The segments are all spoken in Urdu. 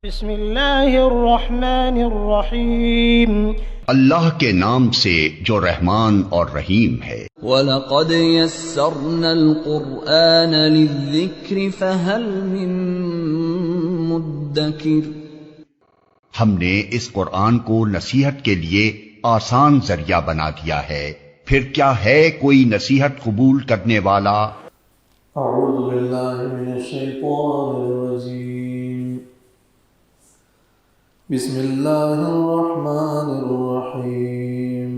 بسم اللہ الرحمن الرحیم۔ اللہ کے نام سے جو رحمان اور رحیم ہے۔ وَلَقَدْ يَسَّرْنَا الْقُرْآنَ لِلذِّكْرِ فَهَلْ مِن مُّدَّكِرٍ۔ ہم نے اس قرآن کو نصیحت کے لیے آسان ذریعہ بنا دیا ہے، پھر کیا ہے کوئی نصیحت قبول کرنے والا؟ اعوذ باللہ من الشیطان الرجیم، بسم اللہ الرحمن الرحیم۔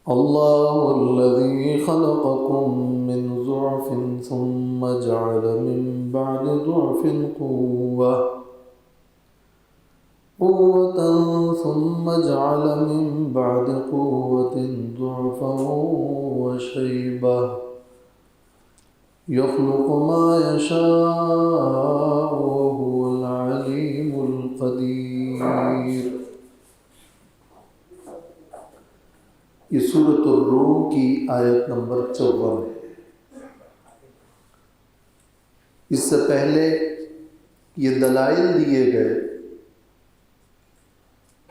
اللہ الذی خلقکم من ضعف ثم جعل من بعد ضعف قوة ثم جعل من بعد قوة ضعفا وشيبة يخلق ما يشاء وهو العليم القدير۔ یہ سورۃ الروم کی آیت نمبر 54 ہے۔ اس سے پہلے یہ دلائل دیے گئے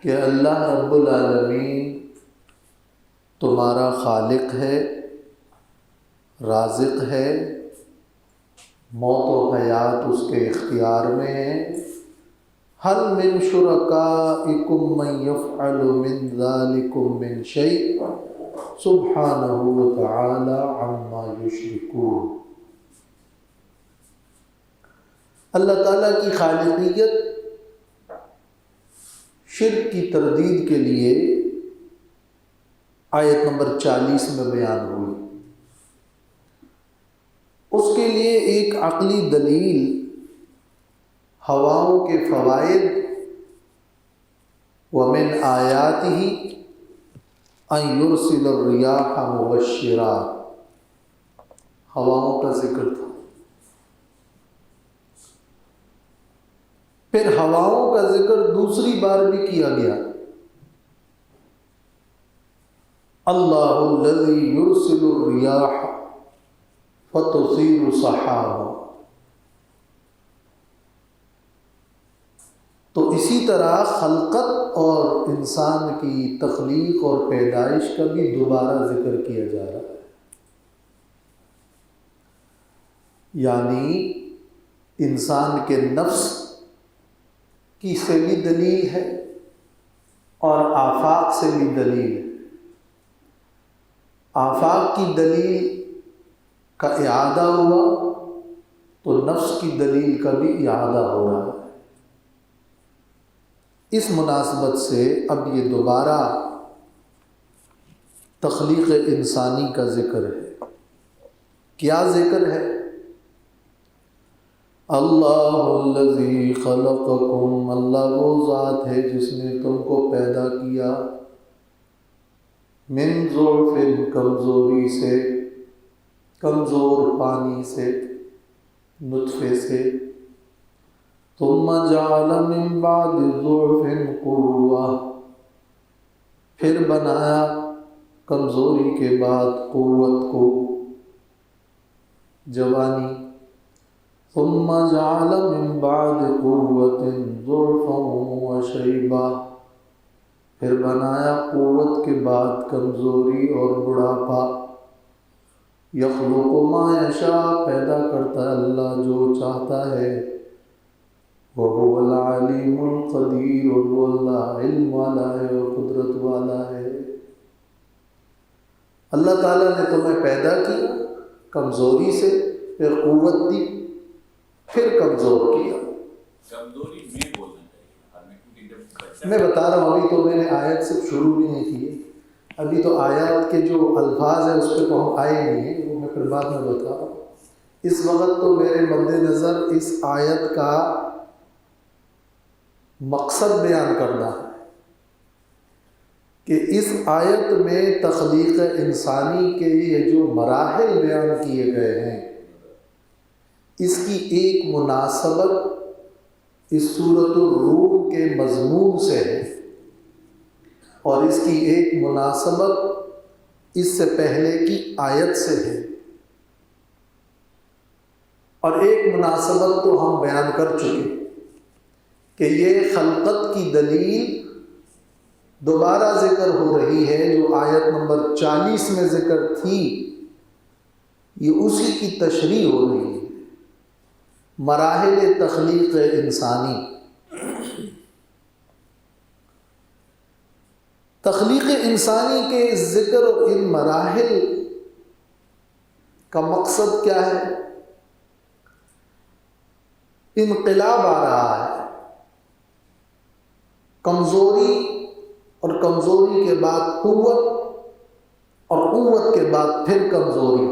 کہ اللہ رب العالمین تمہارا خالق ہے، رازق ہے، موت و حیات اس کے اختیار میں ہے۔ هل من شرکائکم من یفعل من ذلکم من شیء سبحانہ وتعالی عما یشرکون۔ اللہ تعالیٰ کی خالقیت شرک کی تردید کے لیے آیت نمبر 40 میں بیان ہوئی۔ اس کے لیے ایک عقلی دلیل ہواؤں کے فوائد وَمِنْ آیَاتِهِ أَنْ يُرْسِلَ الرِّيَاحَ مُبَشِّرَاتٍ، ہواؤں کا ذکر تھا۔ پھر ہواؤں کا ذکر دوسری بار بھی کیا گیا، اللہ الذی یرسل الریاح فتصیر سحابا۔ تو اسی طرح خلقت اور انسان کی تخلیق اور پیدائش کا بھی دوبارہ ذکر کیا جا رہا ہے، یعنی انسان کے نفس کی سے بھی دلیل ہے اور آفاق سے بھی دلیل ہے۔ آفاق کی دلیل کا اعادہ ہوا تو نفس کی دلیل کا بھی اعادہ ہو رہا ہے۔ اس مناسبت سے اب یہ دوبارہ تخلیق انسانی کا ذکر ہے۔ کیا ذکر ہے؟ اللہ الذی خلقکم، اللہ وہ ذات ہے جس نے تم کو پیدا کیا، من ضعف، کمزوری سے، کمزور پانی سے، نطفے سے، ثم جعل من بعد ضعف قوة، پھر بنایا کمزوری کے بعد قوت کو، جوانی، ثم جعل من بعد قوة ضعفا وشيبة، پھر بنایا قوت کے بعد کمزوری اور بڑھاپا۔ یخلق ما یشاء، پیدا کرتا ہے اللہ جو چاہتا ہے، وهو العلیم القدیر، اور وہ اللہ علم والا ہے اور قدرت والا ہے۔ اللہ تعالیٰ نے تمہیں پیدا کیا کمزوری سے، پھر قوت دی، پھر کمزور کیا۔ میں بتا رہا ہوں، ابھی تو میں نے آیت سے شروع بھی نہیں کی، ابھی تو آیات کے جو الفاظ ہیں اس پہ تو ہم آئے نہیں ہیں، وہ میں پھر بعد میں بتا رہا ہوں۔ اس وقت تو میرے مد نظر اس آیت کا مقصد بیان کرنا ہے کہ اس آیت میں تخلیق انسانی کے یہ جو مراحل بیان کیے گئے ہیں، اس کی ایک مناسبت اس سورۃ الروم کے مضمون سے ہے، اور اس کی ایک مناسبت اس سے پہلے کی آیت سے ہے۔ اور ایک مناسبت تو ہم بیان کر چکے کہ یہ خلقت کی دلیل دوبارہ ذکر ہو رہی ہے، جو آیت نمبر 40 میں ذکر تھی، یہ اسی کی تشریح ہو رہی ہے، مراحل تخلیق انسانی۔ تخلیق انسانی کے ذکر اور ان مراحل کا مقصد کیا ہے؟ انقلاب آ رہا ہے، کمزوری اور کمزوری کے بعد قوت، اور قوت کے بعد پھر کمزوری۔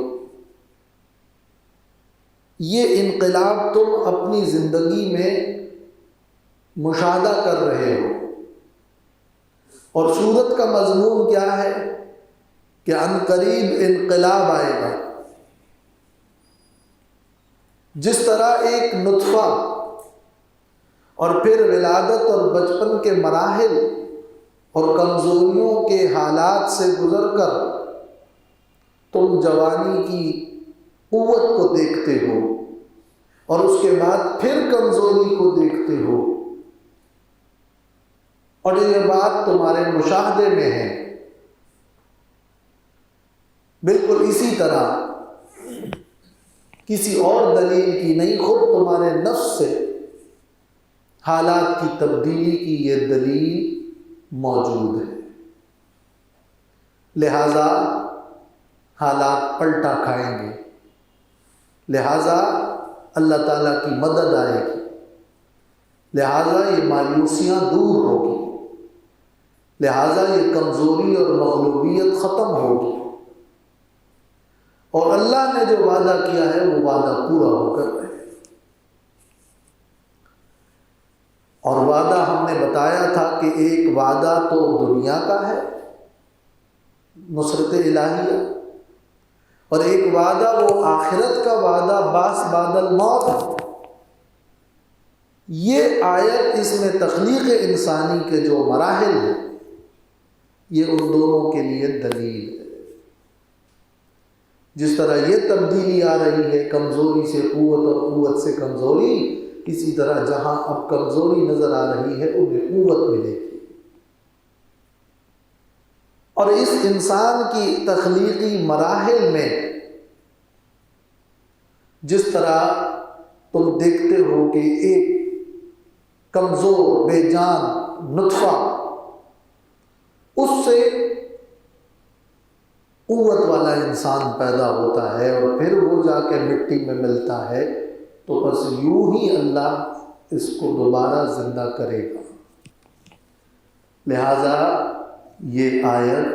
یہ انقلاب تم اپنی زندگی میں مشاہدہ کر رہے ہو، اور سورت کا مضمون کیا ہے کہ عنقریب انقلاب آئے گا۔ جس طرح ایک نطفہ اور پھر ولادت اور بچپن کے مراحل اور کمزوریوں کے حالات سے گزر کر تم جوانی کی قوت کو دیکھتے ہو، اور اس کے بعد پھر کمزوری کو دیکھتے ہو، اور یہ بات تمہارے مشاہدے میں ہے۔ بالکل اسی طرح کسی اور دلیل کی نہیں، خود تمہارے نفس سے حالات کی تبدیلی کی یہ دلیل موجود ہے۔ لہذا حالات پلٹا کھائیں گے، لہذا اللہ تعالیٰ کی مدد آئے گی، لہذا یہ مایوسیاں دور ہوگی، لہذا یہ کمزوری اور مغلوبیت ختم ہوگی، اور اللہ نے جو وعدہ کیا ہے وہ وعدہ پورا ہو کر رہے۔ اور وعدہ ہم نے بتایا تھا کہ ایک وعدہ تو دنیا کا ہے، نصرت الہیہ، اور ایک وعدہ وہ آخرت کا وعدہ باس بعد الموت۔ یہ آیت اس میں تخلیق انسانی کے جو مراحل ہیں، یہ ان دونوں کے لیے دلیل ہے۔ جس طرح یہ تبدیلی آ رہی ہے کمزوری سے قوت اور قوت سے کمزوری، اسی طرح جہاں اب کمزوری نظر آ رہی ہے انہیں قوت ملے گی۔ اور اس انسان کی تخلیقی مراحل میں جس طرح تم دیکھتے ہو کہ ایک کمزور بے جان نطفہ، اس سے قوت والا انسان پیدا ہوتا ہے، اور پھر وہ جا کے مٹی میں ملتا ہے، تو بس یوں ہی اللہ اس کو دوبارہ زندہ کرے گا۔ لہذا یہ آیت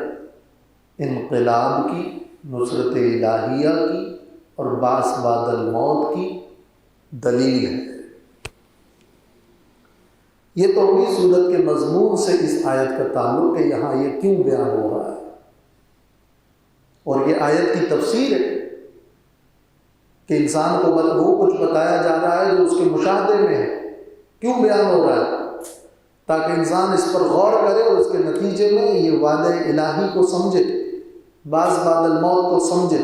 انقلاب کی، نصرت الہیہ کی اور باس بعد الموت کی دلیل ہے۔ یہ تو ہوئی سورت کے مضمون سے اس آیت کا تعلق کہ یہاں یہ کیوں بیان ہو رہا ہے، اور یہ آیت کی تفسیر ہے کہ انسان کو وہ کچھ بتایا جا رہا ہے جو اس کے مشاہدے میں ہے، کیوں بیان ہو رہا ہے، تاکہ انسان اس پر غور کرے اور اس کے نتیجے میں یہ وعدہ الہی کو سمجھے، باس بعد الموت کو سمجھے۔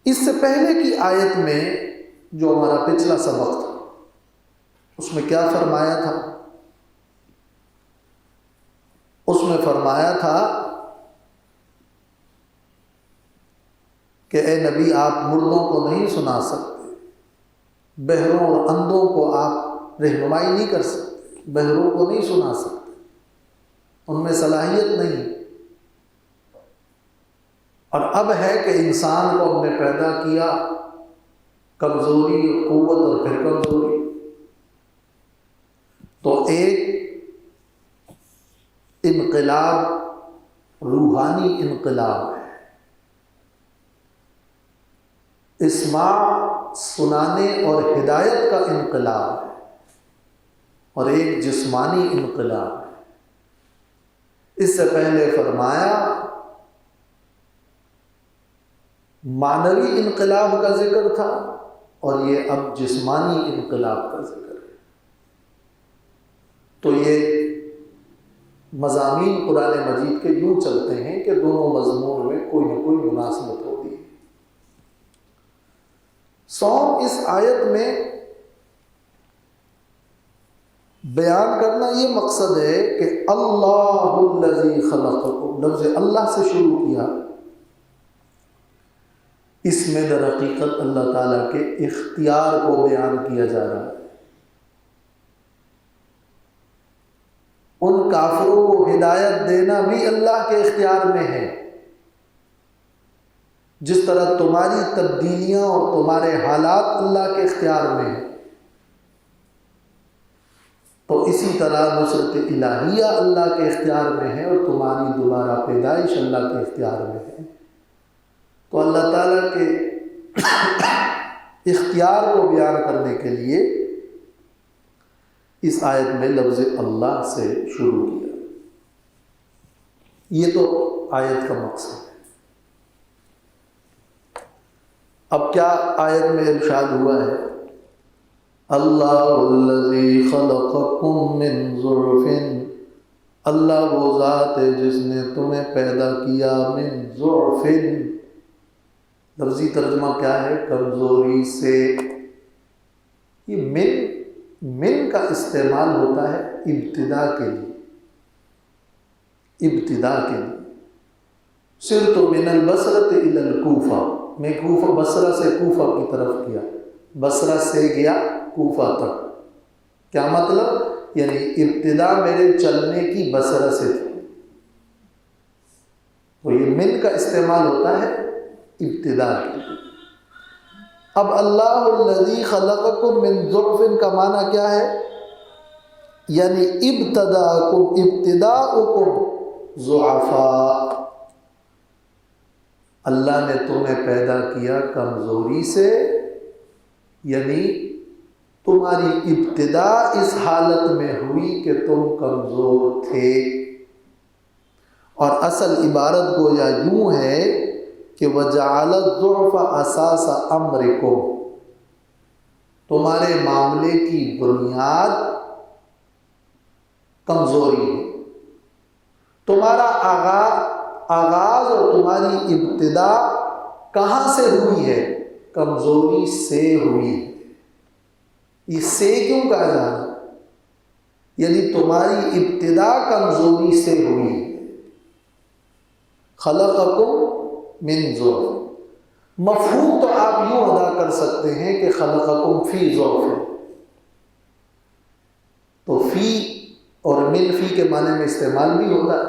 اس سے پہلے کی آیت میں جو ہمارا پچھلا سبق تھا، اس میں کیا فرمایا تھا؟ اس میں فرمایا تھا کہ اے نبی آپ مردوں کو نہیں سنا سکتے، بہروں اور اندھوں کو آپ رہنمائی نہیں کر سکتے، بہروں کو نہیں سنا سکتے، ان میں صلاحیت نہیں۔ اور اب ہے کہ انسان کو ہم نے پیدا کیا کمزوری اور قوت اور پھر کمزوری، تو ایک انقلاب روحانی انقلاب ہے، اسماع سنانے اور ہدایت کا انقلاب ہے، اور ایک جسمانی انقلاب ہے۔ اس سے پہلے فرمایا معنوی انقلاب کا ذکر تھا، اور یہ اب جسمانی انقلاب کا ذکر ہے۔ تو یہ مضامین قرآن مجید کے یوں چلتے ہیں کہ دونوں مضمون میں کوئی نہ کوئی مناسبت ہوتی ہے۔ صوم اس آیت میں بیان کرنا یہ مقصد ہے کہ اللہ الذی خلقکم، لفظ اللہ سے شروع کیا، اس میں در حقیقت اللہ تعالیٰ کے اختیار کو بیان کیا جا رہا ہے۔ ان کافروں کو ہدایت دینا بھی اللہ کے اختیار میں ہے، جس طرح تمہاری تبدیلیاں اور تمہارے حالات اللہ کے اختیار میں ہیں، تو اسی طرح نصرت الہیہ اللہ کے اختیار میں ہے اور تمہاری دوبارہ پیدائش اللہ کے اختیار میں ہے۔ تو اللہ تعالیٰ کے اختیار کو بیان کرنے کے لیے اس آیت میں لفظ اللہ سے شروع کیا۔ یہ تو آیت کا مقصد ہے۔ اب کیا آیت میں ارشاد ہوا ہے؟ اللہ الذی خلقکم من ضعف، اللہ وہ ذات ہے جس نے تمہیں پیدا کیا من ضعف، لفظی ترجمہ کیا ہے؟ کمزوری سے۔ یہ من کا استعمال ہوتا ہے ابتدا کے لیے، ابتدا کے لیے۔ صرت من البصرۃ الی الکوفہ، میں کوفہ بصرہ سے کوفہ کی طرف کیا، بصرہ سے گیا کوفہ تک۔ کیا مطلب؟ یعنی ابتدا میرے چلنے کی بصرہ سے تھی۔ تو یہ من کا استعمال ہوتا ہے ابتدا کے لیے۔ اب اللہ الذی خلقکم من ضعف کا معنی کیا ہے؟ یعنی ابتداؤکم ضعفاء، اللہ نے تمہیں پیدا کیا کمزوری سے، یعنی تمہاری ابتدا اس حالت میں ہوئی کہ تم کمزور تھے۔ اور اصل عبارت گویا یوں ہے کہ وَجَعَلَ الضُّعْفَ أَسَاسَ أَمْرِكُمْ، تمہارے معاملے کی بنیاد کمزوری ہے۔ تمہارا آغاز اور تمہاری ابتدا کہاں سے ہوئی ہے؟ کمزوری سے ہوئی ہے۔ یہ سے کیوں کہا جا رہا ہے؟ یعنی تمہاری ابتدا کمزوری سے ہوئی ہے۔ خلقکم من ضعف، مفہوم تو آپ یوں ادا کر سکتے ہیں کہ خلقکم فی ضعف، تو فی اور من فی کے معنی میں استعمال بھی ہوتا ہے۔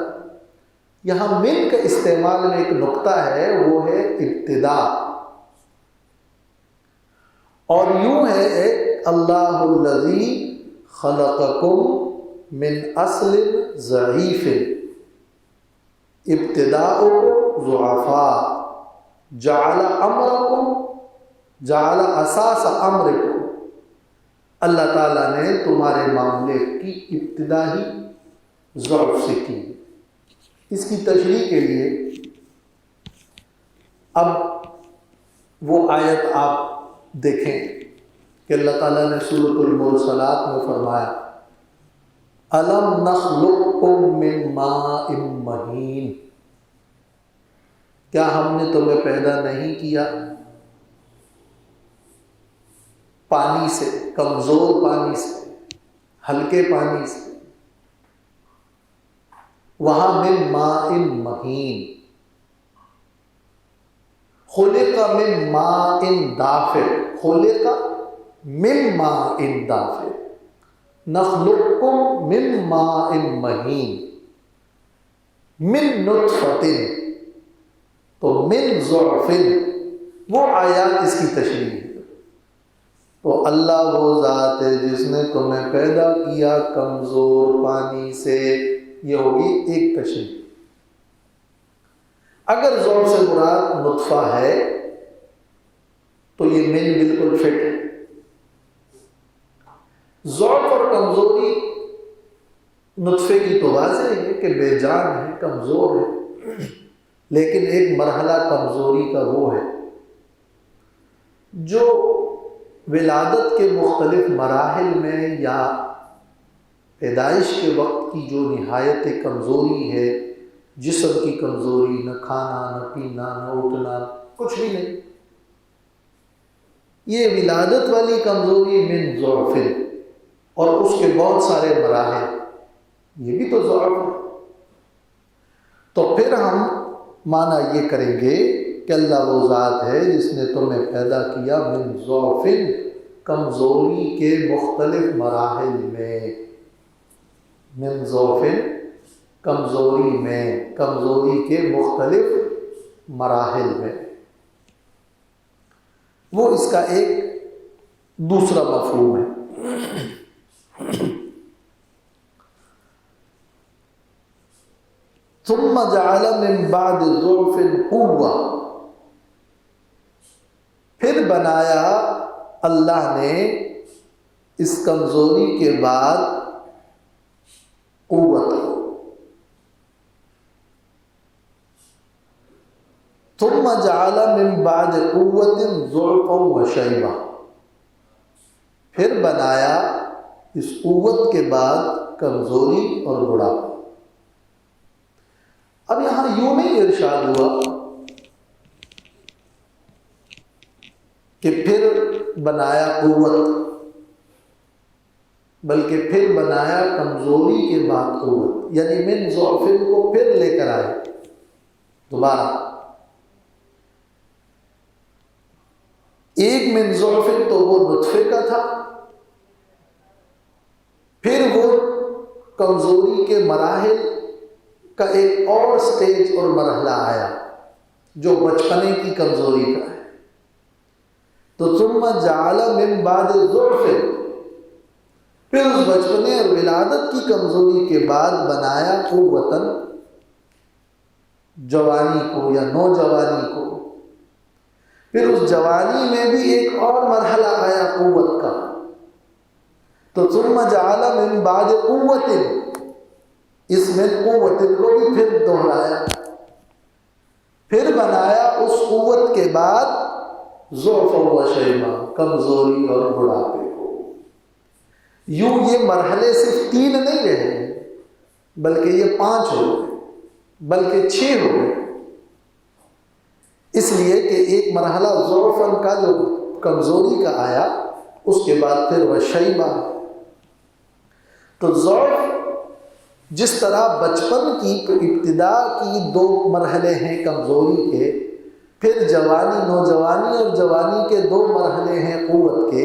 یہاں من کے استعمال میں ایک نقطہ ہے، وہ ہے ابتدا، اور یوں ہے اللہ الذی خلقکم من اصل ضعیف، ابتداؤکم ضعفاء، جعل امرکم، جعل اساس امرکم، اللہ تعالیٰ نے تمہارے معاملے کی ابتدا ہی ضعف سے کی۔ اس کی تشریح کے لیے اب وہ آیت آپ دیکھیں کہ اللہ تعالیٰ نے سورۃ المرسلات میں فرمایا الم نخلقکم من ماء مہین، کیا ہم نے تمہیں پیدا نہیں کیا پانی سے، کمزور پانی سے، ہلکے پانی سے۔ وہاں من ماء مہین، خلق من ماء دافق، خلق من ماء دافق، نخلقکم من ماء مہین، من نطفۃ، تو من ضعف، وہ آیات اس کی تشریح ہے۔ تو اللہ وہ ذات ہے جس نے تمہیں پیدا کیا کمزور پانی سے، یہ ہوگی ایک تشریح۔ اگر ضعف سے مراد نطفہ ہے تو یہ من بالکل فٹ ہے۔ ضعف اور کمزوری نطفے کی تو واضح ہے کہ بے جان ہے، کمزور ہے، لیکن ایک مرحلہ کمزوری کا وہ ہے جو ولادت کے مختلف مراحل میں یا پیدائش کے وقت کی جو نہایت کمزوری ہے، جسم کی کمزوری، نہ کھانا، نہ پینا، نہ اٹھنا، کچھ بھی نہیں، یہ ولادت والی کمزوری من ضعف، اور اس کے بہت سارے مراحل، یہ بھی تو ضعف ہے۔ تو پھر ہم معنی یہ کریں گے کہ اللہ وہ ذات ہے جس نے تمہیں پیدا کیا من ضعف، کمزوری کے مختلف مراحل میں، من ضعف کمزوری میں، کمزوری کے مختلف مراحل میں۔ وہ اس کا ایک دوسرا مفہوم ہے۔ ثم جعل من بعد ضعف قوة، پھر بنایا اللہ نے اس کمزوری کے بعد قوت کو۔ ثم جعل من بعد قوة ضعفا وشيبة، پھر بنایا اس قوت کے بعد کمزوری اور بڑھاپا۔ اب یہاں یوں نہیں ارشاد ہوا کہ پھر بنایا قوت، بلکہ پھر بنایا کمزوری کے بعد قوت، یعنی من ضعف کو پھر لے کر آئے دوبارہ۔ ایک من ضعف تو وہ نطفے کا تھا، پھر وہ کمزوری کے مراحل کا ایک اور سٹیج اور مرحلہ آیا جو بچپنے کی کمزوری کا ہے۔ تو ثم جعل من بعد ضعف، پھر اس بچپنے اور ولادت کی کمزوری کے بعد بنایا قوتاً، جوانی کو یا نوجوانی کو۔ پھر اس جوانی میں بھی ایک اور مرحلہ آیا قوت کا، تو ثم جعل من بعد قوت، اس میں قوت کو بھی پھر دہرایا، پھر بنایا اس قوت کے بعد ضعف و شیبہ، کمزوری اور بڑھاپے کو۔ یوں یہ مرحلے صرف 3 نہیں رہے، بلکہ یہ 5 ہو گئے، بلکہ 6 ہو گئے، اس لیے کہ ایک مرحلہ ضعفن کا جو کمزوری کا آیا، اس کے بعد پھر وہ شیبہ۔ تو ضعف جس طرح بچپن کی ابتدا کی 2 مرحلے ہیں کمزوری کے، پھر جوانی، نوجوانی اور جوانی کے 2 مرحلے ہیں قوت کے،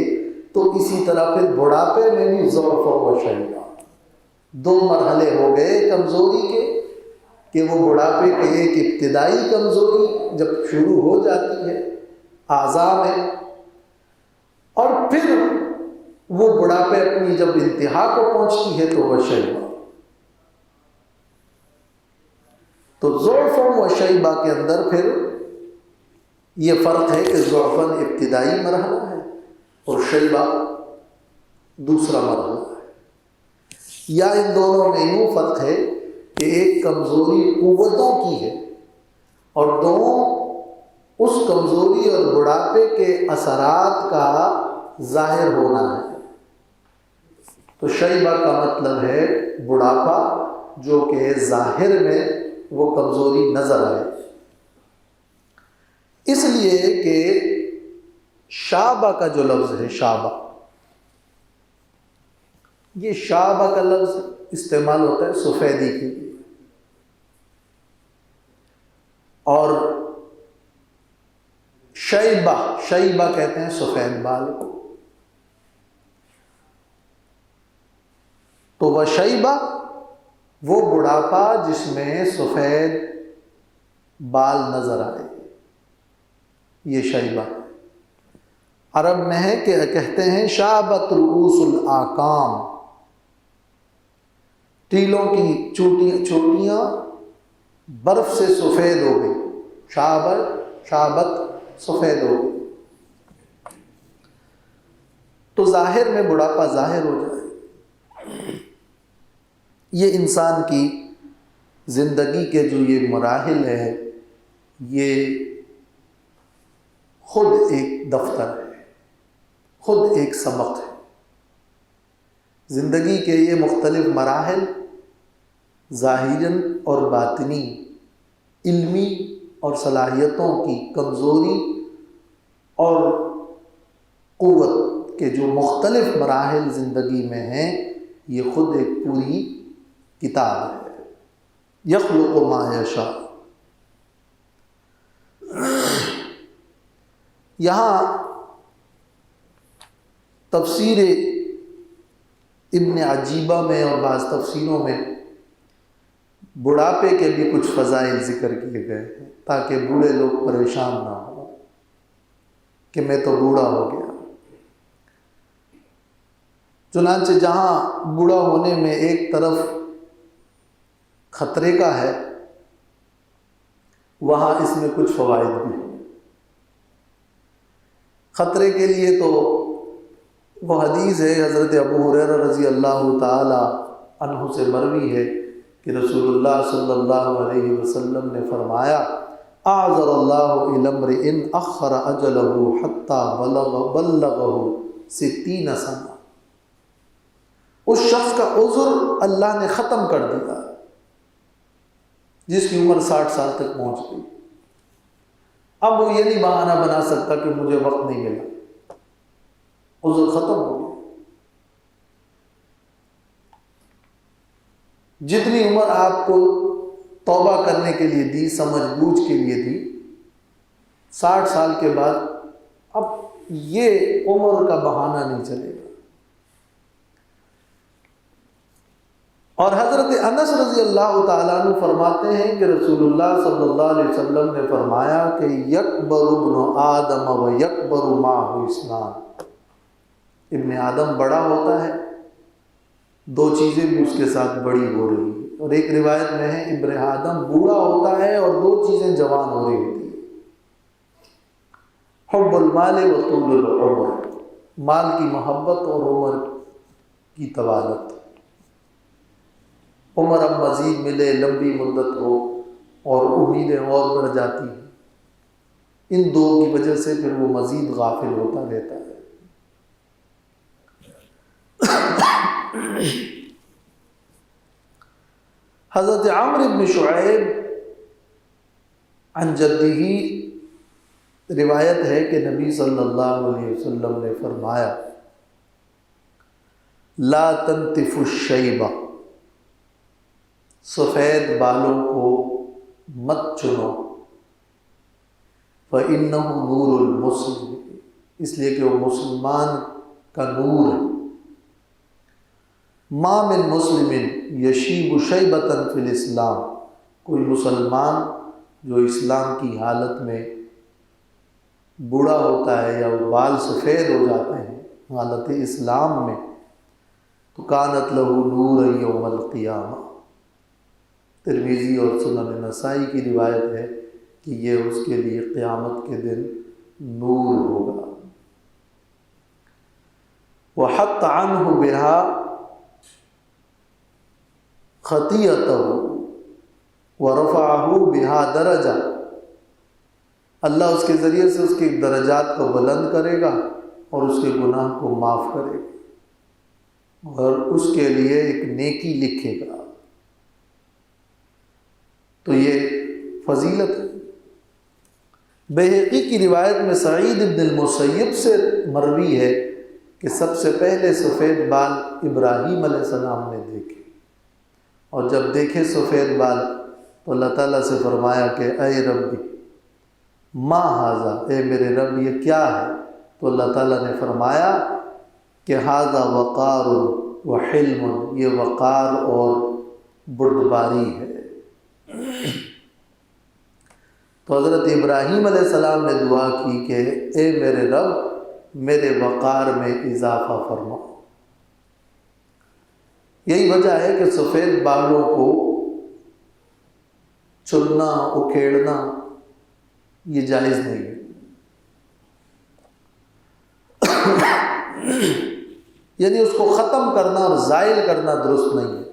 تو اسی طرح پھر بڑھاپے میں بھی ضعف و شیبہ 2 مرحلے ہو گئے کمزوری کے، کہ وہ بڑھاپے کے ایک ابتدائی کمزوری جب شروع ہو جاتی ہے اعضاء میں، اور پھر وہ بڑھاپے اپنی جب انتہا کو پہنچتی ہے تو وہ شیبہ۔ تو ضعف و شیبہ کے اندر پھر یہ فرق ہے کہ ضعفن ابتدائی مرحلہ ہے اور شیبہ دوسرا مرحلہ ہے، یا ان دونوں میں یوں فرق ہے کہ ایک کمزوری قوتوں کی ہے اور 2 اس کمزوری اور بڑھاپے کے اثرات کا ظاہر ہونا ہے۔ تو شیبہ کا مطلب ہے بڑھاپا، جو کہ ظاہر میں وہ کمزوری نظر آئے، اس لیے کہ شابہ کا جو لفظ ہے، شابہ، یہ شابہ کا لفظ استعمال ہوتا ہے سفیدی کے لیے، اور شیبہ کہتے ہیں سفید بال کو۔ تو وہ شیبہ وہ بڑھاپا جس میں سفید بال نظر آئے، یہ شیبہ۔ عرب میں ہے کہ کہتے ہیں شابت رؤوس الاکام، ٹیلوں کی چوٹیاں برف سے سفید ہو گئی، شابت سفید ہو گئی۔ تو ظاہر میں بڑھاپا ظاہر ہو جائے۔ یہ انسان کی زندگی کے جو یہ مراحل ہے، یہ خود ایک دفتر ہے، خود ایک سبق ہے۔ زندگی کے یہ مختلف مراحل ظاہراً اور باطنی، علمی اور صلاحیتوں کی کمزوری اور قوت کے جو مختلف مراحل زندگی میں ہیں، یہ خود ایک پوری کتاب ہے۔ یخلق ما یشاء۔ یہاں تفسیر ابن عجیبہ میں اور بعض تفسیروں میں بڑھاپے کے بھی کچھ فضائل ذکر کیے گئے ہیں تاکہ بوڑھے لوگ پریشان نہ ہوں کہ میں تو بوڑھا ہو گیا۔ چنانچہ جہاں بوڑھا ہونے میں ایک طرف خطرے کا ہے، وہاں اس میں کچھ فوائد بھی ہیں۔ خطرے کے لیے تو وہ حدیث ہے حضرت ابو ہریرہ رضی اللہ تعالی عنہ سے مروی ہے کہ رسول اللہ صلی اللہ علیہ وسلم نے فرمایا، اعذر اللہ الی امرئ اخر اجلہ حتی بلغہ 60 سنہ۔ اس شخص کا عذر اللہ نے ختم کر دیا جس کی عمر 60 سال تک پہنچ گئی۔ اب وہ یہ نہیں بہانہ بنا سکتا کہ مجھے وقت نہیں ملا، عذر ختم ہو گیا۔ جتنی عمر آپ کو توبہ کرنے کے لیے دی، سمجھ بوجھ کے لیے دی، 60 سال کے بعد اب یہ عمر کا بہانہ نہیں چلے گا۔ اور حضرت انس رضی اللہ تعالیٰ عنہ فرماتے ہیں کہ رسول اللہ صلی اللہ علیہ وسلم نے فرمایا کہ یکبر ابن آدم و یکبر معہ اثنان۔ ابن آدم بڑا ہوتا ہے، دو چیزیں بھی اس کے ساتھ بڑی ہو رہی ہیں، اور ایک روایت میں ہے ابن آدم بوڑھا ہوتا ہے اور دو چیزیں جوان ہو رہی ہوتی ہیں، حب المال و طول العمر، مال کی محبت اور عمر کی طوالت۔ عمر اب مزید ملے، لمبی مدت ہو اور امیدیں اور بڑھ جاتی ہیں، ان دو کی وجہ سے پھر وہ مزید غافل ہوتا رہتا ہے۔ حضرت عمرو بن شعیب عن جدہ روایت ہے کہ نبی صلی اللہ علیہ وسلم نے فرمایا، لا تنتف الشیبہ، سفید بالوں کو مت چنو، فإنہ نور المسلم، اس لیے کہ وہ مسلمان کا نور ہے۔ ما من مسلم یشیب شیبۃ فی الاسلام، کوئی مسلمان جو اسلام کی حالت میں بوڑھا ہوتا ہے یا وہ بال سفید ہو جاتے ہیں حالت اسلام میں، تو کانت لہ نور یوم القیامہ۔ ترمذی اور سنن نسائی کی روایت ہے کہ یہ اس کے لیے قیامت کے دن نور ہوگا۔ وحط عنہ بہا خطیئتہ ورفعہ بہا درجہ، اللہ اس کے ذریعے سے اس کے درجات کو بلند کرے گا اور اس کے گناہ کو معاف کرے گا اور اس کے لیے ایک نیکی لکھے گا۔ تو یہ فضیلت ہے۔ بہقی کی روایت میں سعید بن المسیب سے مروی ہے کہ سب سے پہلے سفید بال ابراہیم علیہ السلام نے دیکھے، اور جب دیکھے سفید بال تو اللہ تعالیٰ سے فرمایا کہ اے ربی ما ھذا، اے میرے رب یہ کیا ہے؟ تو اللہ تعالیٰ نے فرمایا کہ ھذا وقار و حلم، یہ وقار اور بردباری ہے۔ تو حضرت ابراہیم علیہ السلام نے دعا کی کہ اے میرے رب میرے وقار میں اضافہ فرما۔ یہی وجہ ہے کہ سفید بالوں کو چننا اکھیڑنا یہ جائز نہیں ہے، یعنی اس کو ختم کرنا اور زائل کرنا درست نہیں ہے۔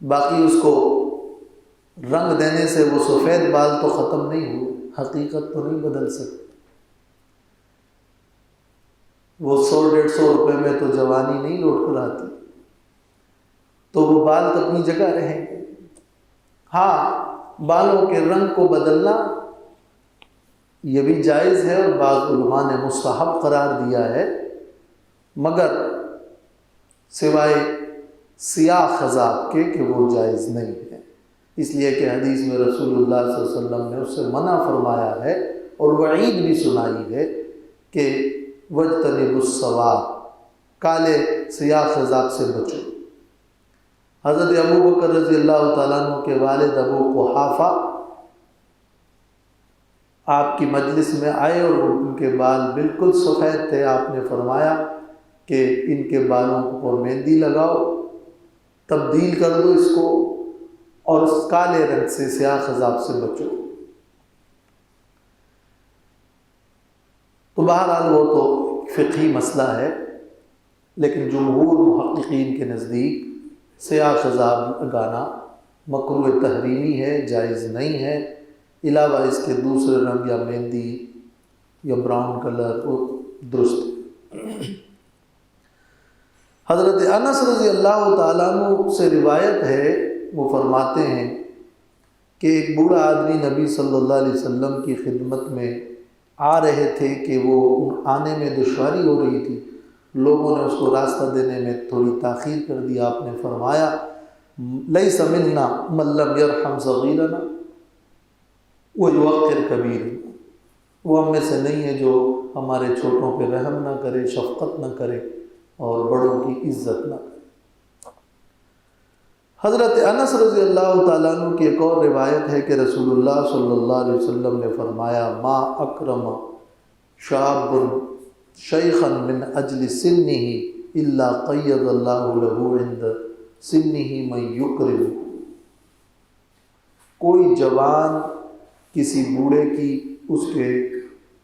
باقی اس کو رنگ دینے سے وہ سفید بال تو ختم نہیں ہوئے، حقیقت تو نہیں بدل سکتی۔ وہ 100-150 روپے میں تو جوانی نہیں لوٹ کر آتی، تو وہ بال تو اپنی جگہ رہیں گے۔ ہاں، بالوں کے رنگ کو بدلنا یہ بھی جائز ہے اور بعض علماء نے مستحب قرار دیا ہے، مگر سوائے سیاہ خضاب کے کہ وہ جائز نہیں ہے، اس لیے کہ حدیث میں رسول اللہ صلی اللہ علیہ وسلم نے اس سے منع فرمایا ہے اور وعید بھی سنائی ہے کہ وَاجْتَنِبُوا السَّوَادَ، کالے سیاہ خضاب سے بچو۔ حضرت ابو بکر رضی اللہ تعالیٰ عنہ کے والد ابو قحافہ آپ کی مجلس میں آئے اور ان کے بال بالکل سفید تھے۔ آپ نے فرمایا کہ ان کے بالوں پر مہندی لگاؤ، تبدیل کر دو اس کو، اور اس کالے رنگ سے سیاہ خضاب سے بچو۔ تو بہرحال وہ تو فقہی مسئلہ ہے، لیکن جمہور محققین کے نزدیک سیاہ خضاب لگانا مکروہ تحریمی ہے، جائز نہیں ہے، علاوہ اس کے دوسرے رنگ یا مہندی یا براؤن کلر وہ درست۔ حضرت انس رضی اللہ تعالیٰ عنہ سے روایت ہے، وہ فرماتے ہیں کہ ایک بوڑھا آدمی نبی صلی اللہ علیہ وسلم کی خدمت میں آ رہے تھے کہ وہ آنے میں دشواری ہو رہی تھی، لوگوں نے اس کو راستہ دینے میں تھوڑی تاخیر کر دی۔ آپ نے فرمایا لیس منا من لم یرحم صغیرنا ویوقر کبیرنا، وہ ہم میں سے نہیں ہے جو ہمارے چھوٹوں پہ رحم نہ کرے، شفقت نہ کرے اور بڑوں کی عزت نہ کرے۔ حضرت انس رضی اللہ تعالیٰ عنہ کی ایک اور روایت ہے کہ رسول اللہ صلی اللہ علیہ وسلم نے فرمایا ما اکرم شاب شیخا من اجل سنہ الا قید اللہ لہ عند سنہ من یکرم، کوئی جوان کسی بوڑھے کی اس کے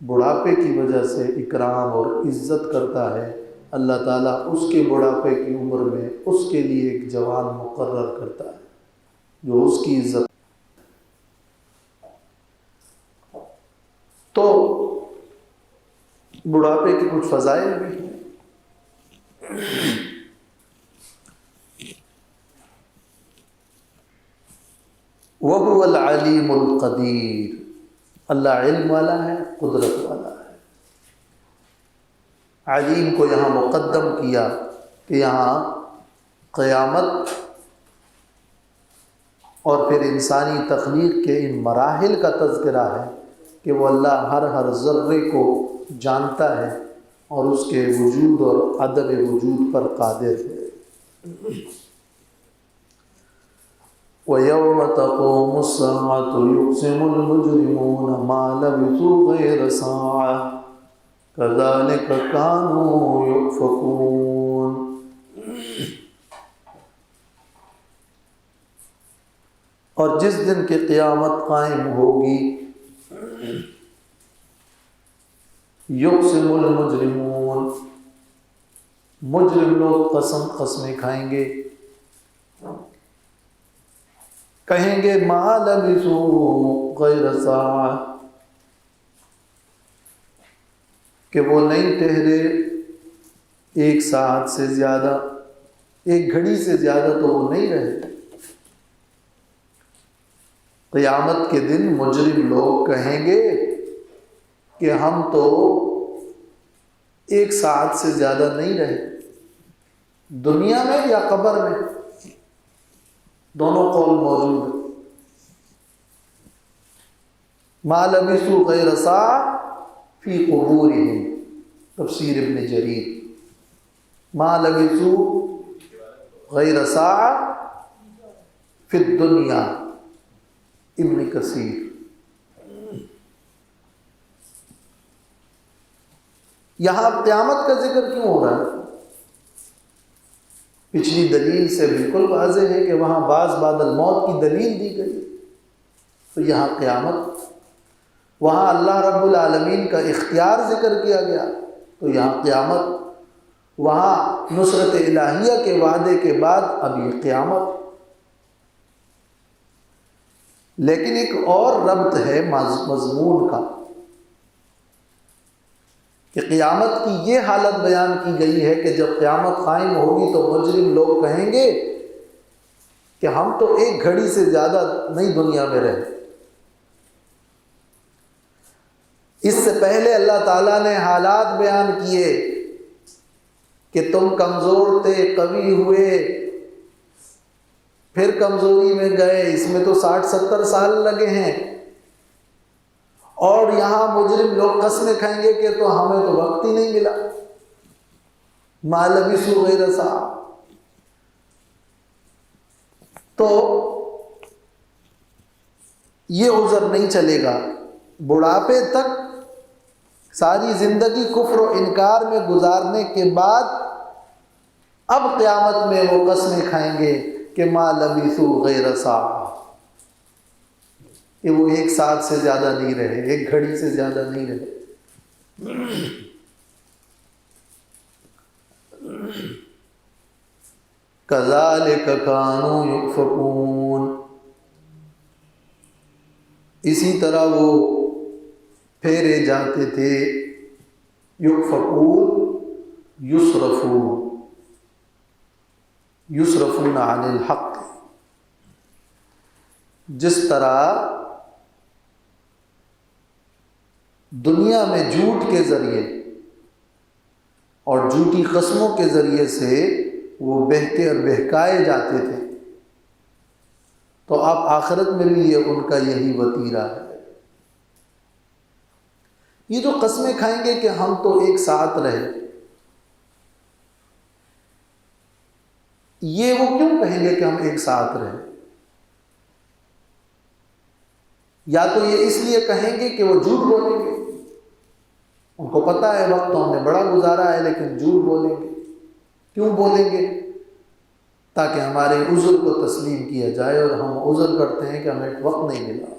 بڑھاپے کی وجہ سے اکرام اور عزت کرتا ہے، اللہ تعالیٰ اس کے بڑھاپے کی عمر میں اس کے لیے ایک جوان مقرر کرتا ہے جو اس کی عزت۔ تو بڑھاپے کی کچھ فضائل بھی ہیں۔ وَهُوَ الْعَلِيمُ الْقَدِيرُ، اللہ علم والا ہے، قدرت والا ہے۔ علیم کو یہاں مقدم کیا کہ یہاں قیامت اور پھر انسانی تخلیق کے ان مراحل کا تذکرہ ہے کہ وہ اللہ ہر ذرے کو جانتا ہے اور اس کے وجود اور عدم وجود پر قادر ہے۔ وَيَوْمَ تَقُومُ السَّاعَةُ يُقْسِمُ الْمُجْرِمُونَ مَا لَبِثُوا غَيْرَ سَاعَةٍ كَذَلِكَ كَانُوا يُؤْفَكُونَ۔ اور جس دن کی قیامت قائم ہوگی، یقسم المجرمون، مجرم لوگ قسمیں کھائیں گے، کہیں گے ما لبثوا غیر ساعہ، کہ وہ نہیں ٹھہرے ایک ساعت سے زیادہ، ایک گھڑی سے زیادہ تو وہ نہیں رہے۔ قیامت کے دن مجرم لوگ کہیں گے کہ ہم تو ایک ساعت سے زیادہ نہیں رہے، دنیا میں یا قبر میں، دونوں قول موجود ہیں۔ ما لبثوا غیر ساعہ فی قبورہم، تفسیر ابن جریر، ما لبثوا غیر ساعہ فی الدنیا، ابن کثیر۔ یہاں قیامت کا ذکر کیوں ہو رہا ہے؟ پچھلی دلیل سے بالکل واضح ہے کہ وہاں بعد الموت کی دلیل دی گئی، تو یہاں قیامت، وہاں اللہ رب العالمین کا اختیار ذکر کیا گیا، تو یہاں قیامت، وہاں نصرت الہیہ کے وعدے کے بعد اب یہ قیامت۔ لیکن ایک اور ربط ہے مضمون کا، کہ قیامت کی یہ حالت بیان کی گئی ہے کہ جب قیامت قائم ہوگی تو مجرم لوگ کہیں گے کہ ہم تو ایک گھڑی سے زیادہ نہیں دنیا میں رہے۔ اس سے پہلے اللہ تعالیٰ نے حالات بیان کیے کہ تم کمزور تھے، قوی ہوئے، پھر کمزوری میں گئے، اس میں تو 60-70 سال لگے ہیں، اور یہاں مجرم لوگ قسمیں کھائیں گے کہ تو ہمیں تو وقت ہی نہیں ملا، ما لبثوا غیر ساعة۔ تو یہ عذر نہیں چلے گا، بڑھاپے تک ساری زندگی کفر و انکار میں گزارنے کے بعد اب قیامت میں وہ قسمیں کھائیں گے کہ ما لبثوا غیر ساعة، کہ وہ 1 ساعت سے زیادہ نہیں رہے، 1 گھڑی سے زیادہ نہیں رہے۔ کذالک کانوا یؤفکون، اسی طرح وہ پھیرے جاتے تھے، یؤفکون یصرفون عن الحق، جس طرح دنیا میں جھوٹ کے ذریعے اور جھوٹی قسموں کے ذریعے سے وہ بہکے اور بہکائے جاتے تھے، تو اب آخرت میں بھی یہ ان کا یہی وتیرہ ہے۔ یہ جو قسمیں کھائیں گے کہ ہم تو 1 ساتھ رہے، یہ وہ کیوں کہیں گے کہ ہم 1 ساتھ رہے؟ یا تو یہ اس لیے کہیں گے کہ وہ جھوٹ بولیں گے، ان کو پتہ ہے وقت تو ہم نے بڑا گزارا ہے، لیکن جھوٹ بولیں گے۔ کیوں بولیں گے؟ تاکہ ہمارے عذر کو تسلیم کیا جائے، اور ہم عذر کرتے ہیں کہ ہمیں وقت نہیں ملا۔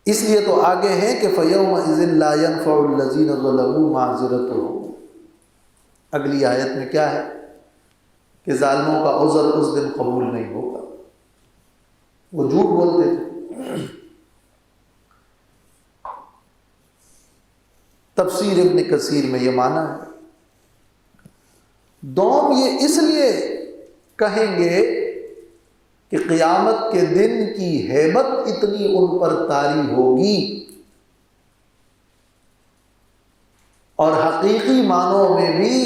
اس لیے تو آگے ہے کہ فَيَوْمَئِذٍ لَا يَنْفَعُ الَّذِينَ ظَلَمُوا مَعْذِرَتُهُمْ، اگلی آیت میں کیا ہے کہ ظالموں کا عذر اس دن قبول نہیں ہوگا، وہ جھوٹ بولتے تھے۔ تفسیر ابن کثیر میں یہ معنی ہے۔ دوم یہ اس لیے کہیں گے کہ قیامت کے دن کی ہیبت اتنی ان پر طاری ہوگی، اور حقیقی معنوں میں بھی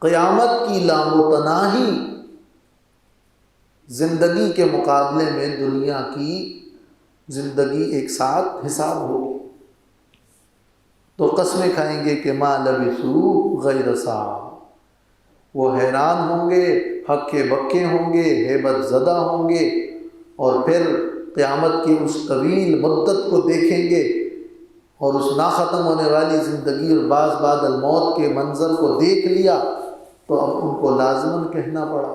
قیامت کی لامتناہی زندگی کے مقابلے میں دنیا کی زندگی ایک ساتھ حساب ہوگی۔ تو قسمیں کھائیں گے کہ ما لبثوا غیر ساعة، وہ حیران ہوں گے، ہکے بکے ہوں گے، ہیبت زدہ ہوں گے، اور پھر قیامت کی اس طویل مدت کو دیکھیں گے، اور اس ناختم ہونے والی زندگی اور بعض بعد الموت کے منظر کو دیکھ لیا، تو اب ان کو لازماً کہنا پڑا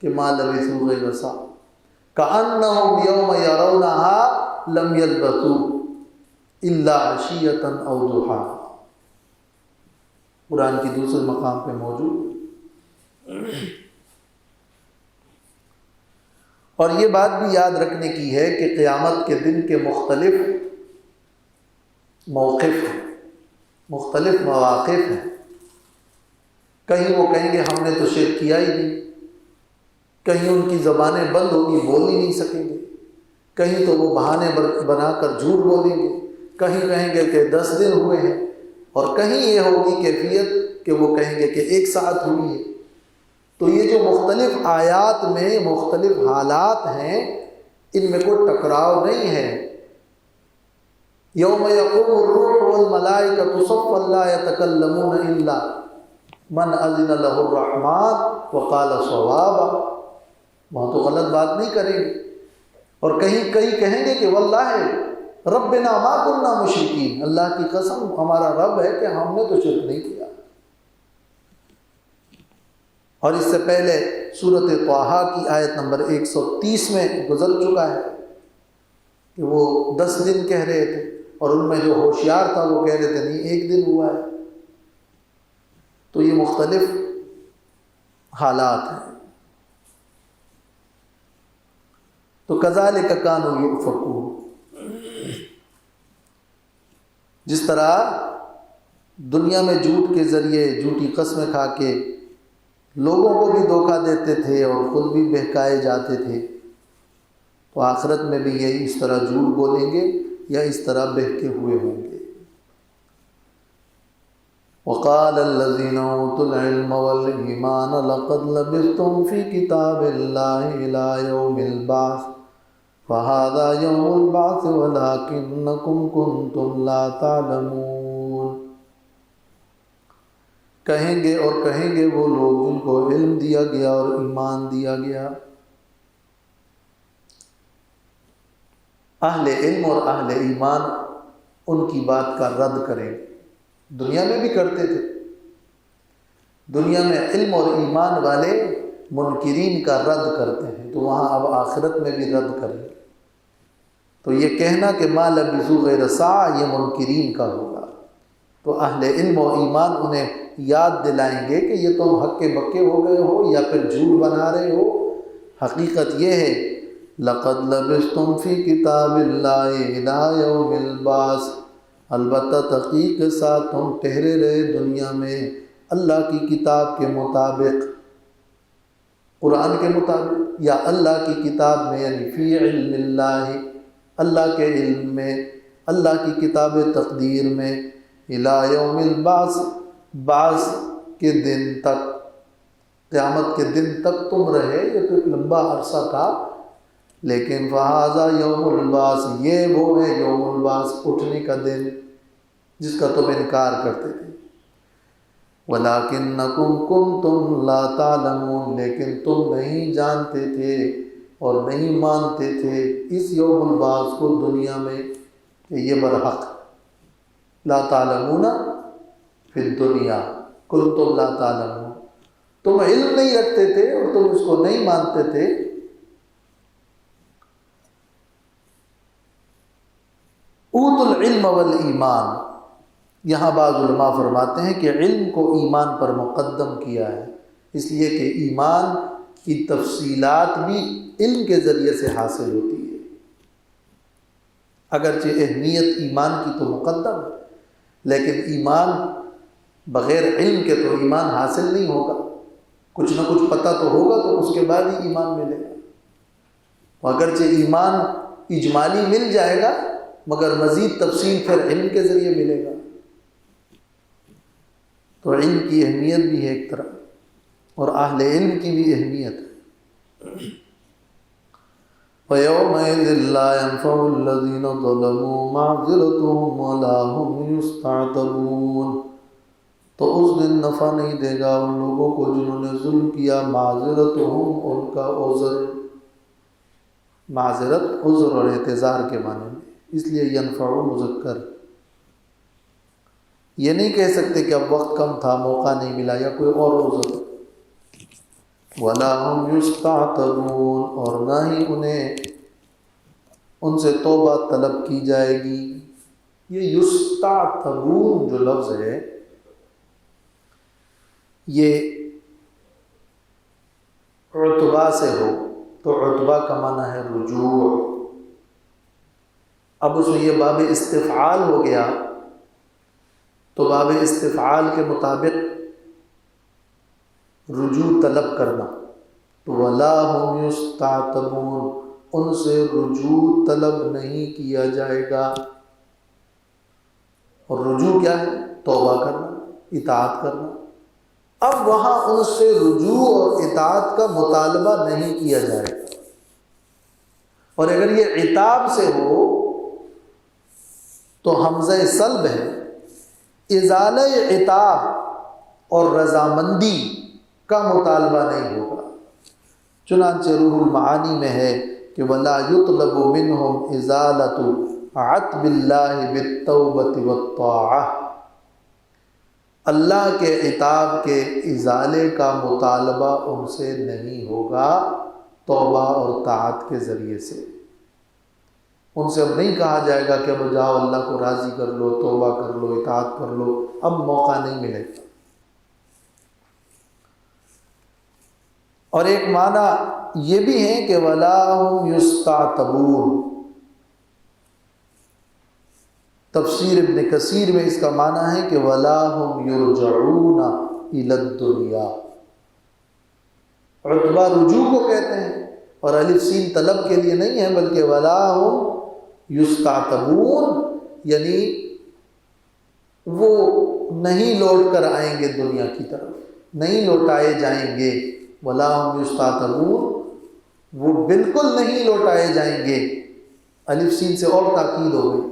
کہ ما لبثوا غیر ساعة کأنہم یوم یرونہا لم یلبثوا الا عشیۃ او ضحیٰ، قرآن کی دوسرے مقام پہ موجود۔ اور یہ بات بھی یاد رکھنے کی ہے کہ قیامت کے دن کے مختلف موقف ہیں، مختلف مواقف ہیں۔ کہیں وہ کہیں گے ہم نے تو شرک کیا ہی نہیں، کہیں ان کی زبانیں بند ہوگی، بول ہی نہیں سکیں گے، کہیں تو وہ بہانے بنا کر جھوٹ بولیں گے، کہیں کہیں گے کہ 10 دن ہوئے ہیں، اور کہیں یہ ہوگی کیفیت کہ وہ کہیں گے کہ 1 ساعت ہوئی ہے۔ تو یہ جو مختلف آیات میں مختلف حالات ہیں، ان میں کوئی ٹکراؤ نہیں ہے۔ یوم یقوم الروح والملائکۃ صفا لا یتکلمون الا من اذن له الرحمن وقال صوابا، وہاں تو غلط بات نہیں کریں گے، اور کہیں کہیں گے کہ واللہ ربنا ما كنا مشرکین، اللہ کی قسم ہمارا رب ہے کہ ہم نے تو شرک نہیں کیا۔ اور اس سے پہلے سورۃ طٰہٰ کی آیت نمبر 130 میں گزر چکا ہے کہ وہ 10 دن کہہ رہے تھے، اور ان میں جو ہوشیار تھا وہ کہہ رہے تھے نہیں 1 دن ہوا ہے۔ تو یہ مختلف حالات ہیں۔ تو کذالک کانوا یؤفکون، جس طرح دنیا میں جھوٹ کے ذریعے جھوٹی قسمیں کھا کے لوگوں کو بھی دھوکہ دیتے تھے اور خود بھی بہکائے جاتے تھے، تو آخرت میں بھی یہی اس طرح جھوٹ بولیں گے یا اس طرح بہکے ہوئے ہوں گے۔ وقال الذين اوتوا العلم والایمان لقد لبثتم في كتاب الله الى يوم البعث فهذا يوم البعث ولكنكم كنتم لا تعلمون۔ کہیں گے اور کہیں گے وہ لوگ جن کو علم دیا گیا اور ایمان دیا گیا، اہل علم اور اہل ایمان ان کی بات کا رد کریں گے۔ دنیا میں بھی کرتے تھے، دنیا میں علم اور ایمان والے منکرین کا رد کرتے ہیں، تو وہاں اب آخرت میں بھی رد کریں گے۔ تو یہ کہنا کہ ما لبثوا غیر ساعة یہ منکرین کا ہوگا، تو اہل علم و ایمان انہیں یاد دلائیں گے کہ یہ تم ہکے بکے ہو گئے ہو یا پھر جھوٹ بنا رہے ہو۔ حقیقت یہ ہے لقد لبثتم فی کتاب اللہ الی یوم البعث، البتہ تحقیق کے ساتھ تم ٹھہرے رہے دنیا میں اللہ کی کتاب کے مطابق، قرآن کے مطابق، یا اللہ کی کتاب میں یعنی فی علم اللہ، اللہ کے علم میں، اللہ کی کتاب تقدیر میں، الی یوم البعث بعث کے دن تک، قیامت کے دن تک تم رہے۔ یہ تو ایک لمبا عرصہ تھا، لیکن فہذا یوم البعث یہ وہ ہے یوم البعث اٹھنے کا دن جس کا تم انکار کرتے تھے۔ وَلَٰكِنَّكُمْ كُنْتُمْ لَا تَعْلَمُونَ لیکن تم نہیں جانتے تھے اور نہیں مانتے تھے اس یوم البعث کو دنیا میں کہ یہ برحق۔ لا تعلمون فی الدنیا کنتم لا تعلمون، تم علم نہیں رکھتے تھے اور تم اس کو نہیں مانتے تھے۔ اوت العلم والایمان، یہاں بعض علماء فرماتے ہیں کہ علم کو ایمان پر مقدم کیا ہے، اس لیے کہ ایمان کی تفصیلات بھی علم کے ذریعے سے حاصل ہوتی ہے۔ اگرچہ اہمیت ایمان کی تو مقدم ہے، لیکن ایمان بغیر علم کے تو ایمان حاصل نہیں ہوگا، کچھ نہ کچھ پتہ تو ہوگا تو اس کے بعد ہی ایمان ملے گا۔ اگرچہ ایمان اجمالی مل جائے گا مگر مزید تفصیل پھر علم کے ذریعے ملے گا۔ تو علم کی اہمیت بھی ہے ایک طرف، اور اہل علم کی بھی اہمیت ہے۔ وَيَوْمَئِذٍ لَّا يَنفَعُ الَّذِينَ ظَلَمُوا مَعْذِرَتُهُمْ وَلَا هُمْ يُسْتَعْتَبُونَ، تو اس دن نفع نہیں دے گا ان لوگوں کو جنہوں نے ظلم کیا، معذرتہم ان کا عذر، معذرت عذر اور اعتذار کے معنی میں، اس لیے ینفع مذکر، یہ نہیں کہہ سکتے کہ اب وقت کم تھا موقع نہیں ملا یا کوئی اور عذر۔ وَلَا هُمْ يُسْتَعْتَبُونَ اور نہ ہی انہیں ان سے توبہ طلب کی جائے گی۔ یہ یستعتبون جو لفظ ہے یہ عتبہ سے ہو تو عتبہ کا معنی ہے رجوع، اب اس میں یہ باب استفعال ہو گیا تو باب استفعال کے مطابق رجوع طلب کرنا، تو وَلَا هُمْ يُسْتَعْتَبُونَ ان سے رجوع طلب نہیں کیا جائے گا۔ اور رجوع کیا ہے؟ توبہ کرنا، اطاعت کرنا۔ اب وہاں ان سے رجوع اور اطاعت کا مطالبہ نہیں کیا جائے گا، اور اگر یہ عتاب سے ہو تو حمزہ سلب ہے، ازالہ عتاب اور رضامندی کا مطالبہ نہیں ہوگا۔ چنانچہ روح المعانی میں ہے کہ وَلَا يُطْلَبُ مِنْهُمْ إِزَالَةُ عَتْبِ اللَّهِ بِالتَّوْبَةِ وَالطَّاعَةِ، اللہ کے عتاب کے ازالے کا مطالبہ ان سے نہیں ہوگا توبہ اور طاعت کے ذریعے سے۔ ان سے اب نہیں کہا جائے گا کہ اب جاؤ اللہ کو راضی کر لو، توبہ کر لو، اطاعت کر لو، اب موقع نہیں ملے گا۔ اور ایک معنی یہ بھی ہے کہ وَلَا هُمْ يُسْتَعْتَبُونَ، تفسیر ابن کثیر میں اس کا معنی ہے کہ وَلَا هُمْ يُرْجَعُونَ إِلَى الدُّنْيَا، عتبہ رجوع کو کہتے ہیں، اور الف سین طلب کے لیے نہیں ہے بلکہ ولا ہم یستعتبون، یعنی وہ نہیں لوٹ کر آئیں گے دنیا کی طرف، نہیں لوٹائے جائیں گے، ولا ہم یستعتبون، وہ بالکل نہیں لوٹائے جائیں گے، الف سین سے اور تاکید ہو گئی۔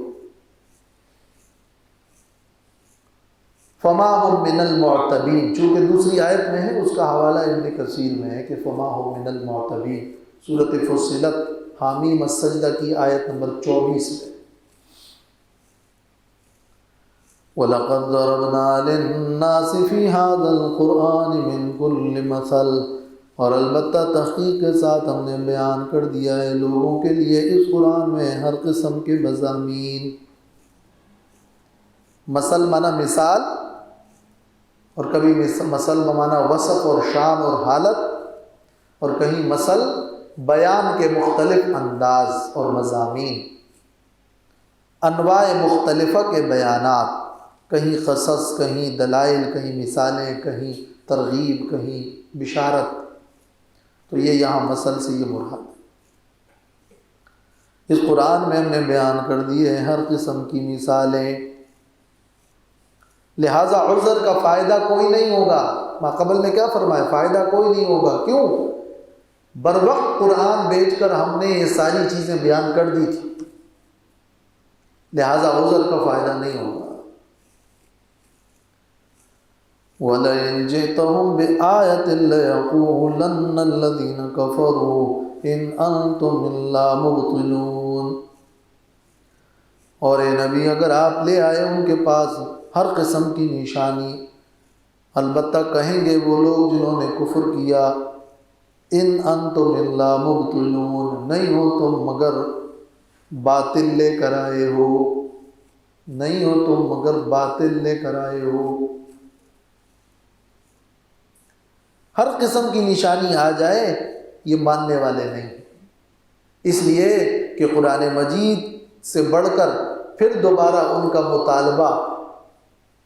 فما هم من المعتبین، چونکہ دوسری آیت میں ہے، اس کا حوالہ ابن کثیر میں ہے کہ فما هم من المعتبین، سورۃ فصلت حامیم السجدہ کی آیت نمبر 24 میں۔ وَلَقَدْ ضَرَبْنَا لِلنَّاسِ فِي هَذَا الْقُرْآنِ مِنْ كُلِّ مَثَلٍ، اور البتہ تحقیق کے ساتھ ہم نے بیان کر دیا ہے لوگوں کے لیے اس قرآن میں ہر قسم کے مضامین۔ مثل معنی مثال، اور کبھی مثل بمعنی وصف اور شان اور حالت، اور کہیں مثل بیان کے مختلف انداز اور مضامین، انواع مختلفہ کے بیانات، کہیں قصص، کہیں دلائل، کہیں مثالیں، کہیں ترغیب، کہیں بشارت، تو یہ یہاں مثل سے یہ مراد ہے۔ اس قرآن میں ہم نے بیان کر دیے ہیں ہر قسم کی مثالیں، لہٰذا عذر کا فائدہ کوئی نہیں ہوگا۔ ما قبل میں کیا فرمایا؟ فائدہ کوئی نہیں ہوگا، کیوں؟ بر وقت قرآن بھیج کر ہم نے یہ ساری چیزیں بیان کر دی تھی، لہٰذا عذر کا فائدہ نہیں ہوگا۔ وَلَئِن جِئْتَهُمْ بِآيَةٍ لَيَقُولَنَّ الَّذِينَ كَفَرُوا إِنْ أَنْتُمْ إِلَّا مُبْطِلُونَ، اور اے نبی اگر آپ لے آئے ان کے پاس ہر قسم کی نشانی، البتہ کہیں گے وہ لوگ جنہوں نے کفر کیا، ان انتم الا مبطلون، نہیں ہو تم مگر باطل لے کر آئے ہو، نہیں ہو تم مگر باطل لے کر آئے ہو۔ ہر قسم کی نشانی آ جائے یہ ماننے والے نہیں، اس لیے کہ قرآن مجید سے بڑھ کر پھر دوبارہ ان کا مطالبہ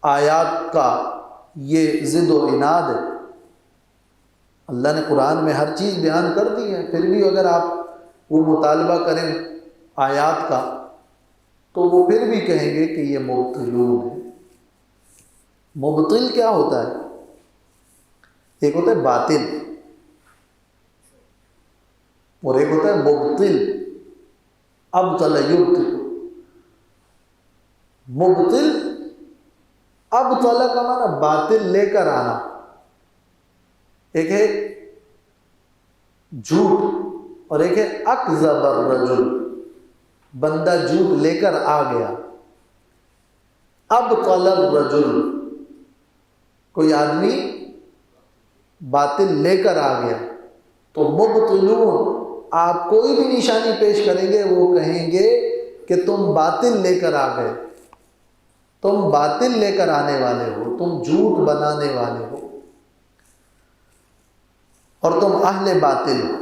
آیات کا یہ ضد و عناد ہے۔ اللہ نے قرآن میں ہر چیز بیان کر دی ہے، پھر بھی اگر آپ وہ مطالبہ کریں آیات کا تو وہ پھر بھی کہیں گے کہ یہ مبطلون ہے۔ مبطل کیا ہوتا ہے؟ ایک ہوتا ہے باطل اور ایک ہوتا ہے مبطل، ابطل یبطل۔ مبطل ابطل کا معنی باطل لے کر آنا، ایک ہے جھوٹ اور ایک ہے اکذب الرجل، بندہ جھوٹ لے کر آ گیا۔ ابطل الرجل، کوئی آدمی باطل لے کر آ گیا، تو مبطلون آپ کوئی بھی نشانی پیش کریں گے وہ کہیں گے کہ تم باطل لے کر آ گئے، تم باطل لے کر آنے والے ہو، تم جھوٹ بنانے والے ہو اور تم اہل باطل ہو۔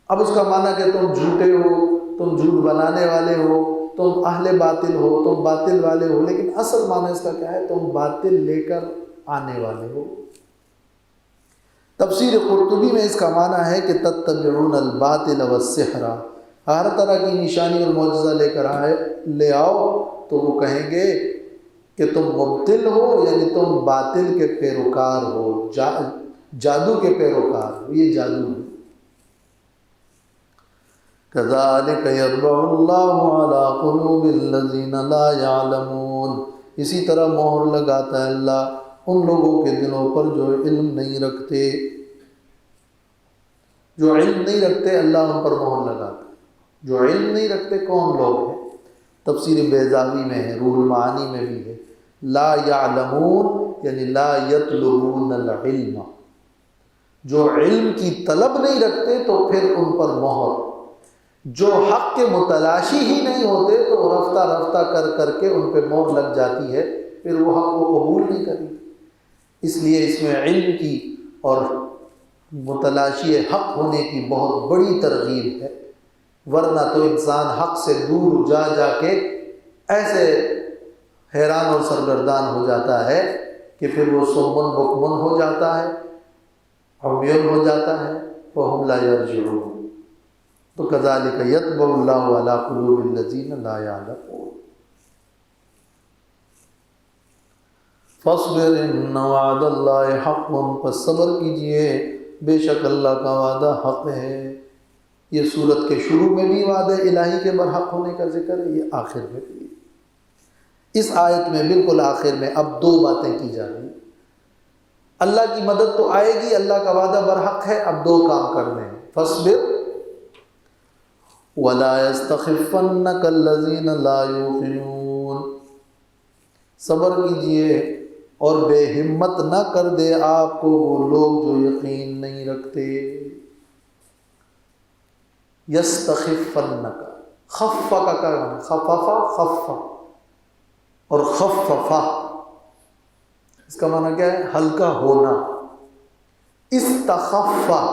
اب اس کا معنی کہ تم جھوٹے ہو، تم جھوٹ بنانے والے ہو، تم اہل باطل ہو، تم باطل والے ہو، لیکن اصل معنی اس کا کیا ہے؟ تم باطل لے کر آنے والے ہو۔ تفسیر قرطبی میں اس کا معنی ہے کہ تتبعون الباطل والسحر، ہر طرح کی نشانی اور معجزہ لے آؤ تو وہ کہیں گے کہ تم مبطل ہو، یعنی تم باطل کے پیروکار ہو، جادو کے پیروکار ہو، یہ جادو ہے۔ كَذَلِكَ يَطْبَعُ اللَّهُ عَلَى قُلُوبِ الَّذِينَ لَا يَعْلَمُونَ، اسی طرح مہر لگاتا ہے اللہ ان لوگوں کے دلوں پر جو علم نہیں رکھتے، جو علم نہیں رکھتے اللہ ان پر مہر لگاتا ہے۔ جو علم نہیں رکھتے کون لوگ ہیں؟ تفسیر بیضاوی میں ہے، روح المعانی میں بھی ہے، لا یعلمون یعنی لا یطلبون العلم، جو علم کی طلب نہیں رکھتے تو پھر ان پر مہر، جو حق کے متلاشی ہی نہیں ہوتے تو رفتہ رفتہ کر کے ان پہ مہر لگ جاتی ہے، پھر وہ حق کو قبول نہیں کریں۔ اس لیے اس میں علم کی اور متلاشی حق ہونے کی بہت بڑی ترغیب ہے، ورنہ تو انسان حق سے دور جا کے ایسے حیران اور سرگردان ہو جاتا ہے کہ پھر وہ سمن بکمن ہو جاتا ہے، عمیون ہو جاتا ہے، فهم لا يرجعون۔ تو كذلك يطبع الله على قلوب الذين لا يعلمون۔ فاصبر ان وعد اللہ حق، پس صبر کیجئے بے شک اللہ کا وعدہ حق ہے۔ یہ سورت کے شروع میں بھی وعدہ الہی کے برحق ہونے کا ذکر ہے، یہ آخر میں بھی۔ اس آیت میں بالکل آخر میں اب دو باتیں کی جا رہی ہیں۔ اللہ کی مدد تو آئے گی، اللہ کا وعدہ برحق ہے، اب دو کام کرنے ہیں۔ فاصبر ولا يستخفنك الذين لا يوقنون، صبر کیجئے اور بے ہمت نہ کر دے آپ کو وہ لوگ جو یقین نہیں رکھتے۔ یستخفنک، خف کا کیا معنی؟ خففا، خف اور خففا، اس کا معنی کیا ہے؟ ہلکا ہونا۔ استخفا،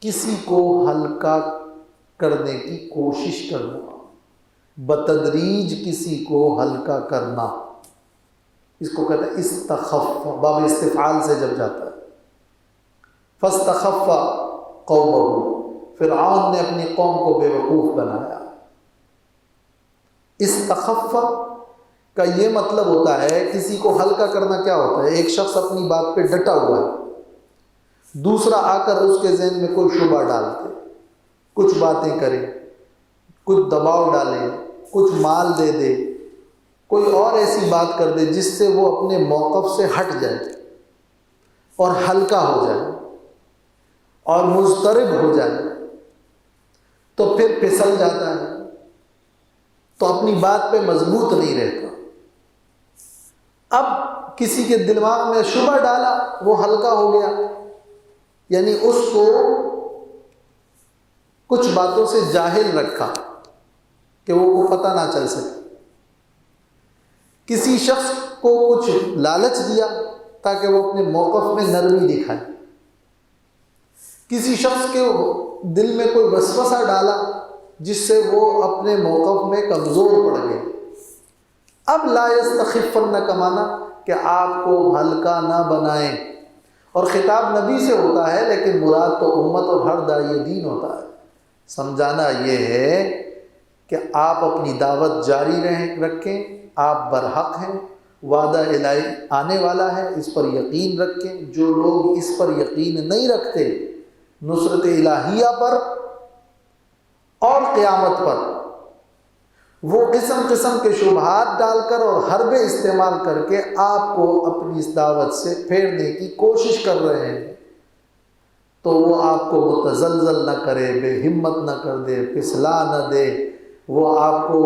کسی کو ہلکا کرنے کی کوشش کرنا، بتدریج کسی کو ہلکا کرنا، اس کو کہتے ہیں استخف، باب استفعال سے جب جاتا ہے۔ فاستخف قومہ، فرعون نے اپنی قوم کو بے وقوف بنایا۔ استخف کا یہ مطلب ہوتا ہے کسی کو ہلکا کرنا۔ کیا ہوتا ہے؟ ایک شخص اپنی بات پہ ڈٹا ہوا ہے، دوسرا آ کر اس کے ذہن میں کوئی شبہ ڈال دے، کچھ باتیں کرے، کچھ دباؤ ڈالے، کچھ مال دے دے، کوئی اور ایسی بات کر دے جس سے وہ اپنے موقف سے ہٹ جائے اور ہلکا ہو جائے اور مضطرب ہو جائے، تو پھر پھسل جاتا ہے، تو اپنی بات پہ مضبوط نہیں رہتا۔ اب کسی کے دماغ میں شبہ ڈالا، وہ ہلکا ہو گیا، یعنی اس کو کچھ باتوں سے جاہل رکھا کہ وہ پتہ نہ چل سکے۔ کسی شخص کو کچھ لالچ دیا تاکہ وہ اپنے موقف میں نرمی دکھائے، کسی شخص کے دل میں کوئی وسوسہ ڈالا جس سے وہ اپنے موقف میں کمزور پڑ گئے۔ اب لا یستخفن کا معنی کہ آپ کو ہلکا نہ بنائیں، اور خطاب نبی سے ہوتا ہے لیکن مراد تو امت اور ہر داعی دین ہوتا ہے۔ سمجھانا یہ ہے کہ آپ اپنی دعوت جاری رکھیں، آپ برحق ہیں، وعدہ الہی آنے والا ہے، اس پر یقین رکھیں۔ جو لوگ اس پر یقین نہیں رکھتے، نصرت الہیہ پر اور قیامت پر، وہ قسم قسم کے شبہات ڈال کر اور حربے استعمال کر کے آپ کو اپنی اس دعوت سے پھیرنے کی کوشش کر رہے ہیں، تو وہ آپ کو متزلزل نہ کرے، بے ہمت نہ کر دے، پھسلا نہ دے، وہ آپ کو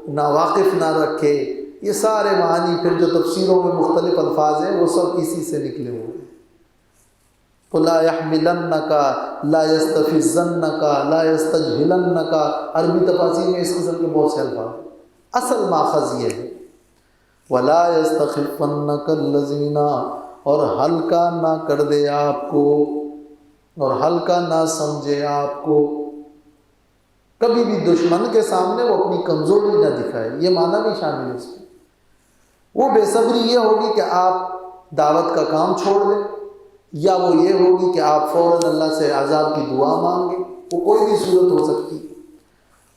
ناواقف نہ رکھے۔ یہ سارے معنی پھر جو تفسیروں میں مختلف الفاظ ہیں وہ سب اسی سے نکلے ہوئے ہیں۔ لا يحملنك، لا يستفزنك، لا يستجهلنك، عربی تفاسیر میں اس قسم کے بہت سے الفاظ ہیں، اصل ماخذ یہ ہے ولا يستخفنك الذين، اور ہلکا نہ کر دے آپ کو اور ہلکا نہ سمجھے آپ کو۔ کبھی بھی دشمن کے سامنے وہ اپنی کمزوری نہ دکھائے، یہ معنی بھی شامل ہے اس میں۔ وہ بے صبری یہ ہوگی کہ آپ دعوت کا کام چھوڑ دیں، یا وہ یہ ہوگی کہ آپ فوراً اللہ سے عذاب کی دعا مانگیں، وہ کوئی بھی صورت ہو سکتی ہے۔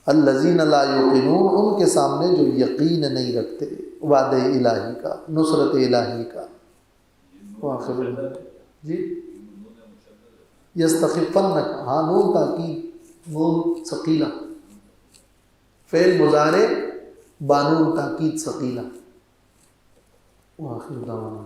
الذین لا یوقنون، ان کے سامنے جو یقین نہیں رکھتے وعدہ الہی کا، نصرت الہی کا۔ آخر جی یستخفنک، ہاں نون تاکید، نون ثقیلہ، فعل مضارع بانون تاکید ثقیلہ۔ آخر دعوانا